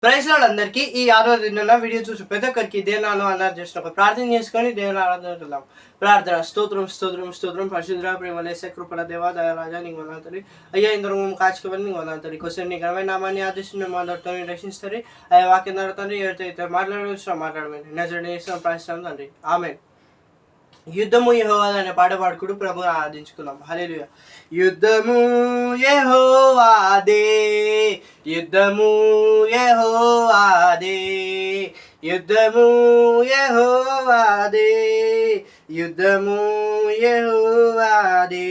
Praise lord అందరికీ ఈ ఆరాధన వీడియో చూసి ప్రతి ఒక్కరికి దేవుని అన్నారు చేసినప్పుడు ప్రార్థన చేసుకొని దేవుని ఆరాధన ప్రార్థన స్తోత్రం స్తోత్రం స్తోత్రం పరిశుద్ధ ప్రేమలేసే కృపల దేవా దయారాజా నీకు వందనాలు అయ్యా ఇందరూ కాచుకోవాలి నీకు వందనాలు కోసం నీ ఘనమైన నామాన్ని ఆదేశించిన మాతో రక్షిస్తారు అయ్యా వాక్యం ద్వారా తండ్రి ఎవరితో మాట్లాడమని నజరుని చేసిన ప్రార్థిస్తాం తండ్రి ఆమెన్. యుద్ధము యెహోవాదే అనే పాట పాడుకుంటూ ప్రభువుని ఆరాధించుకుందాం. హల్లెలూయా. యుద్ధము యెహోవాదే, యుద్ధము యెహోవాదే, యుద్ధము యెహోవాదే, యుద్ధము యెహోవాదే.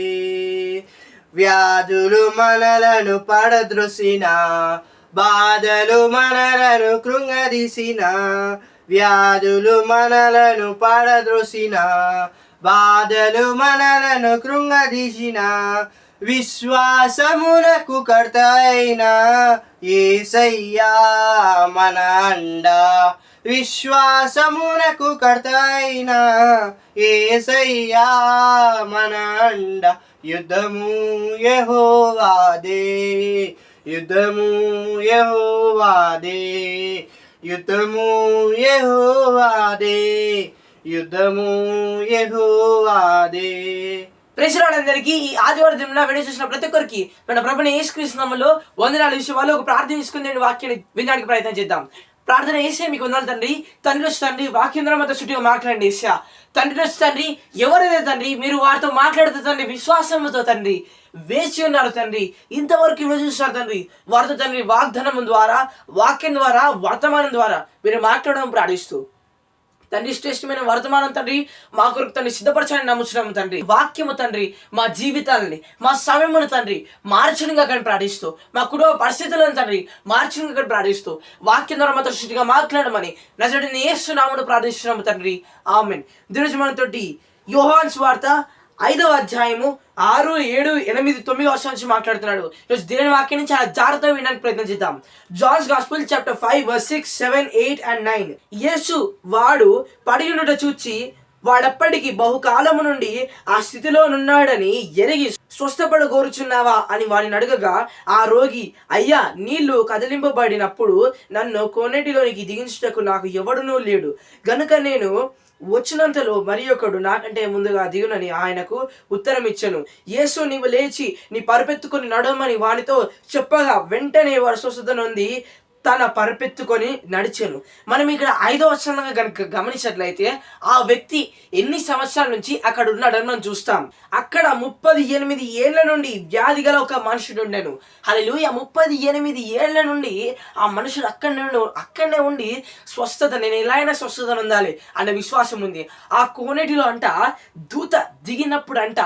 వ్యాధులు మనలను పడద్రోసిన, బాధలు మనలను కృంగదీసిన, వ్యాధులు మనలను పడద్రోసిన, బాధలు మనలను కృంగదీసిన, విశ్వాసమునకు కర్త అయిన యేసయ్యా మన అండ, విశ్వాసమునకు కర్త అయిన యేసయ్యా మన అండ. యుద్ధము యెహోవాదే, యుద్ధము యెహోవాదే, యుద్ధము యెహోవాదే, యుద్ధము యెహోవాదే. ప్రైజ్ లార్డ్ అందరికీ ఈ ఆదివారం దినాన వీడియో చూసిన ప్రతి ఒక్కరికి మన ప్రభుని యేసుక్రీస్తు నామములో వందనాలు. విషయాలు ఒక ప్రార్థన చేసుకుని వాక్యాన్ని వినడానికి ప్రయత్నం చేద్దాం. ప్రార్థన చేసే మీకు వందనాలు తండ్రి. తండ్రి వచ్చి తండ్రి వాక్యం ద్వారా మాతో చుట్టూ మాట్లాడండి. ఏసా తండ్రి వచ్చి తండ్రి ఎవరైతే తండ్రి మీరు వారితో మాట్లాడుతూ తండ్రి విశ్వాసంతో తండ్రి వేచి ఉన్నారు తండ్రి. ఇంతవరకు ఈరోజు చూస్తున్నారు తండ్రి వారితో తండ్రి వాగ్దానం ద్వారా వాక్యం ద్వారా వర్తమానం ద్వారా మీరు మాట్లాడడం ప్రార్థిస్తూ తండ్రి శ్రేష్టమైన వర్తమానం తండ్రి మా కొరకు తండ్రి సిద్ధపరచాలని నమ్ముచున్నాము తండ్రి. వాక్యము తండ్రి మా జీవితాలని మా సమయమును తండ్రి మార్చడంగా కానీ ప్రార్థిస్తూ మా కుటుంబ పరిస్థితులను తండ్రి మార్చడంగా కానీ ప్రార్థిస్తూ వాక్యం ద్వారా మాతో శుద్ధిగా మాట్లాడమని నజరుడైన యేసు నామమున ప్రార్థిస్తున్నాము తండ్రి ఆమేన్. ఈరోజు మనతోటి యోహాను సువార్త 5వ అధ్యాయము 6, 7, 8, 9 వర్షాల నుంచి మాట్లాడుతున్నాడు. ఈరోజు దేవుని వాక్యం నుంచి చాలా జాగ్రత్తగా వినడానికి ప్రయత్నం చేద్దాం. Johne's gospel chapter 5 verse 6, 7, 8 and 9. యేసు వాడు పడి ఉండుట చూచి వాడప్పటికి బహుకాలము నుండి ఆ స్థితిలో నున్నాడని ఎరిగి స్వస్థపడగోరుచున్నావా అని వాడిని అడగగా ఆ రోగి, అయ్యా నీళ్లు కదిలింపబడినప్పుడు నన్ను కోనేటిలోనికి దిగించుటకు నాకు ఎవడునూ లేడు గనుక నేను వచ్చినంతలో మరి ఒకడు నాకంటే ముందుగా దిగునని ఆయనకు ఉత్తరం ఇచ్చెను. యేసు నీవు లేచి నీ పరుపెత్తుకొని నడవమని వానితో చెప్పగా వెంటనే వాడు స్వస్థత నొంది తన పరుపెత్తుకొని నడిచాను. మనం ఇక్కడ 5వ వచనంగా కనుక గమనించినట్లయితే ఆ వ్యక్తి ఎన్ని సంవత్సరాల నుంచి అక్కడ ఉన్నాడని మనం చూస్తాం. అక్కడ 38 ఏళ్ల నుండి వ్యాధి గల ఒక మనుషుడు ఉండెను. హల్లెలూయా. 38 ఏళ్ల నుండి ఆ మనుషుడు అక్కడనే ఉండి స్వస్థత, నేను ఎలా అయినా స్వస్థత పొందాలి అన్న విశ్వాసం ఉంది. ఆ కోనేటిలో అంట దూత దిగినప్పుడు అంట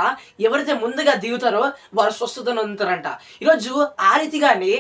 ఎవరైతే ముందుగా దిగుతారో వారు స్వస్థత పొందుతారంట. ఈరోజు ఆ రీతిగానే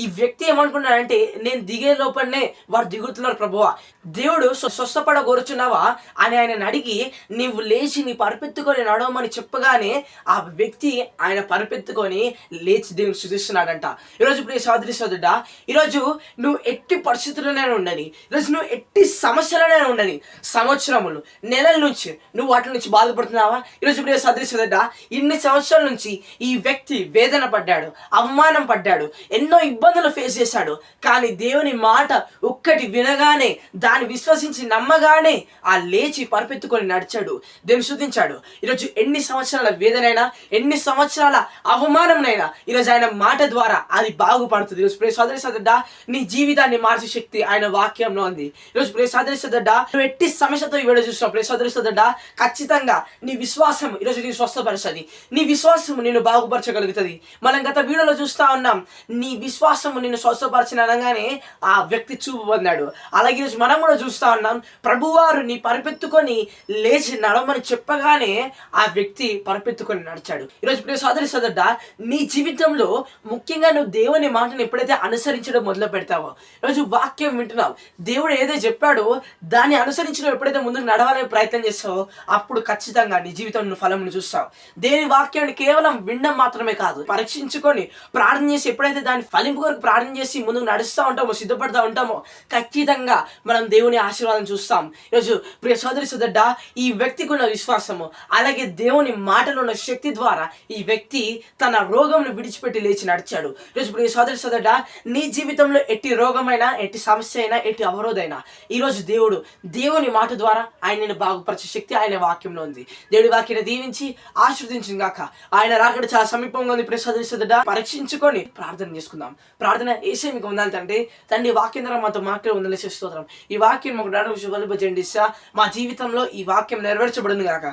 ఈ వ్యక్తి ఏమనుకున్నాడంటే నేను దిగే లోపలనే వారు దిగుతున్నారు ప్రభువా, దేవుడు స్వస్థపడగోరుచున్నావా అని ఆయన అడిగి నీవు లేచి నీ పరుపెత్తుకొని నడవమని చెప్పగానే ఆ వ్యక్తి ఆయన పరుపెత్తుకొని లేచి దేవుని స్తుతిస్తున్నాడంట. ఈరోజు ప్రియ సోదరి సోదరుడా, ఈరోజు నువ్వు ఎట్టి పరిస్థితుల్లోనే ఉండని, ఈరోజు నువ్వు ఎట్టి సమస్యలోనే ఉండని, సంవత్సరములు నెలల నుంచి నువ్వు వాటి నుంచి బాధపడుతున్నావా? ఈరోజు ప్రియ సోదరి సోదరుడా, ఇన్ని సంవత్సరాల నుంచి ఈ వ్యక్తి వేదన పడ్డాడు, అవమానం పడ్డాడు, ఎన్నో ఇబ్బందులు ఫేస్ చేశాడు. కానీ దేవుని మాట ఒక్కటి వినగానే దాన్ని విశ్వసించి నమ్మగానే ఆ లేచి పరుపెత్తుకొని నడిచాడు, దేవుని స్తుతించాడు. ఈరోజు ఎన్ని సంవత్సరాల వేదనైనా ఎన్ని సంవత్సరాల అవమానంనైనా ఈరోజు ఆయన మాట ద్వారా అది బాగుపడుతుంది. ఈరోజు ప్రియ సోదరి సోదరుడా, నీ జీవితాన్ని మార్చే శక్తి ఆయన వాక్యంలో ఉంది. ఈరోజు ప్రియ సోదరి సోదరుడా, నువ్వు ఎట్టి సమస్యతో ఈ వీడియో చూస్తున్నావు ప్రియ సోదరి సోదరుడా, ఖచ్చితంగా నీ విశ్వాసం ఈరోజు నీ స్వస్థపరుస్తుంది, నీ విశ్వాసం నిన్ను బాగుపరచగలుగుతుంది. మనం గత వీడియోలో చూస్తా ఉన్నాం, నీ విశ్వాసము నిన్ను స్వస్థపరచిన అనగానే ఆ వ్యక్తి చూపు పొందాడు. అలాగే ఈరోజు మనం కూడా చూస్తా ఉన్నాం, ప్రభువారు నీ పరుపెత్తుకొని లేచి నడవమని చెప్పగానే ఆ వ్యక్తి పరుపెత్తుకొని నడిచాడు. ఈరోజు ప్రియ సోదరి సోదరుడా, నీ జీవితంలో ముఖ్యంగా నువ్వు దేవుని మాటను ఎప్పుడైతే అనుసరించడం మొదలు పెడతావో, ఈరోజు వాక్యం వింటున్నావు, దేవుడు ఏదో చెప్పాడో దాన్ని అనుసరించడం ఎప్పుడైతే ముందుకు నడవాలని ప్రయత్నం చేస్తావో అప్పుడు ఖచ్చితంగా నీ జీవితంలో ఫలమును చూస్తావు. దేవుని వాక్యాన్ని కేవలం వినడం మాత్రమే కాదు, పరీక్షించుకొని ప్రార్థన చేసి ఎప్పుడైతే దాన్ని ఫలింపు కొరకు ప్రార్థన చేసి ముందుకు నడుస్తూ ఉంటామో, సిద్ధపడతా ఉంటామో, ఖచ్చితంగా మనం దేవుని ఆశీర్వాదం చూస్తాం. ఈరోజు ప్రియ సోదరి సోదరుడ, ఈ వ్యక్తికి ఉన్న విశ్వాసము, అలాగే దేవుని మాటలో ఉన్న శక్తి ద్వారా ఈ వ్యక్తి తన రోగంను విడిచిపెట్టి లేచి నడిచాడు. ఈరోజు ప్రియ సోదరి సోదరుడ, నీ జీవితంలో ఎట్టి రోగమైనా, ఎట్టి సమస్య అయినా, ఎట్టి అవరోధైనా, ఈరోజు దేవుని మాట ద్వారా ఆయనను బాగుపరిచే శక్తి ఆయన వాక్యంలో ఉంది. దేవుడి వాక్యాన్ని దీవించి ఆశీర్వదించిన గాక. ఆయన రాకడ చాలా సమీపంగా ఉంది. ప్రియ సోదరి సోదరుడ, పరీక్షించుకొని ప్రార్థన చేసుకుందాం. ప్రార్థన యేసయ్య మీకు వందనాలు తండ్రి వాక్యం ద్వారా మాతో మాట్లాడే వందలేసే స్తోత్రం. ఈ వాక్యం మాకు నడవబలిపజేయండి. మా జీవితంలో ఈ వాక్యం నెరవేర్చబడింది గాక.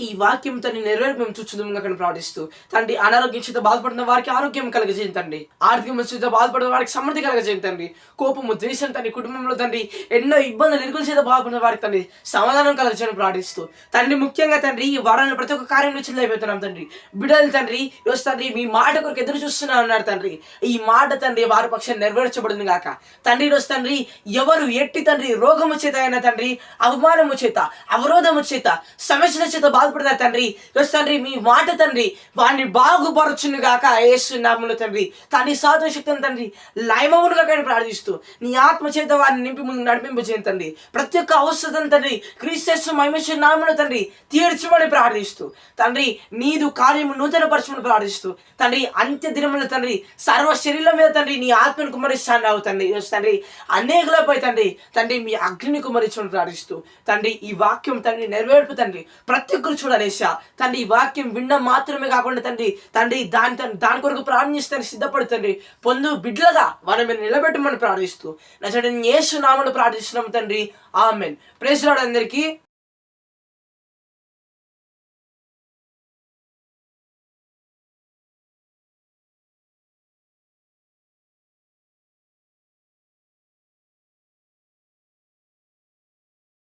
ఈ వాక్యం తండ్రి నెరవేర్పు మేము చూచుదాం గాక ప్రార్థిస్తూ తండ్రి, అనారోగ్యం చేత బాధపడుతున్న వారికి ఆరోగ్యం కలగజేయండి తండ్రి. ఆర్థిక చేత బాధపడిన వారికి సమృద్ధి కలగజేయండి తండ్రి. కోపము, ద్వేషం తండ్రి, కుటుంబంలో తండ్రి ఎన్నో ఇబ్బందులు, ఇరుకుల చేత బాధపడిన వారికి తండ్రి సమాధానం కలగజేయని ప్రార్థిస్తూ తండ్రి, ముఖ్యంగా తండ్రి ఈ వారాన్ని ప్రతి ఒక్క కార్యం నుంచి అయిపోతున్నాం తండ్రి. బిడ్డలు తండ్రి ఈరోజు తండ్రి మీ మాట కొరకు ఎదురు చూస్తున్నా ఉన్నారు తండ్రి. ఈ మాట తండ్రి వారి పక్షాన్ని నెరవేర్చబడింది గాక తండ్రి. ఈరోజు తండ్రి ఎవరు ఎట్టి తండ్రి రోగము చేత అయినా తండ్రి, అవమానము చేత, అవరోధము చేత, సమస్యల చేత బాధపడతారు తండ్రి. ఈరోజు తండ్రి మీ మాట తండ్రి వారిని బాగుపరచును గాక యేసు నామములో తండ్రి. తండ్రి సాధన శక్తిని తండ్రి లయమవును గాక ప్రార్థిస్తూ నీ ఆత్మ చేత వారిని నింపి ముందు నడిపింపు చేయండి తండ్రి. ప్రతి ఒక్క అవసరం తండ్రి క్రీస్తు మహిమేశ్వర నామములో తండ్రి తీర్చమని ప్రార్థిస్తూ తండ్రి నీదు కార్యము నూతన పరచమని ప్రార్థిస్తూ తండ్రి అంత్య దినముల తండ్రి సర్వ శరీరం మీద తండ్రి నీ ఆత్మను కుమరిస్తాను తండ్రి. తండ్రి అనేకులపై తండ్రి మీ అగ్నిని కుమరించమని ప్రార్థిస్తూ తండ్రి ఈ వాక్యం తండ్రి నెరవేర్పు తండ్రి ప్రతి ఒక్కరు చూడాలేసా తండ్రి. ఈ వాక్యం వినడం మాత్రమే కాకుండా తండ్రి దాని కొరకు ప్రార్థిస్తాను సిద్ధపడుతండి. పొందు బిడ్డలుగా వారిని మీరు నిలబెట్టమని ప్రార్థిస్తూ నజరేయుడైన యేసు నామములో ప్రార్థిస్తున్నాం తండ్రి. ఆమేన్. ప్రైజ్ లార్డ్ అందరికీ.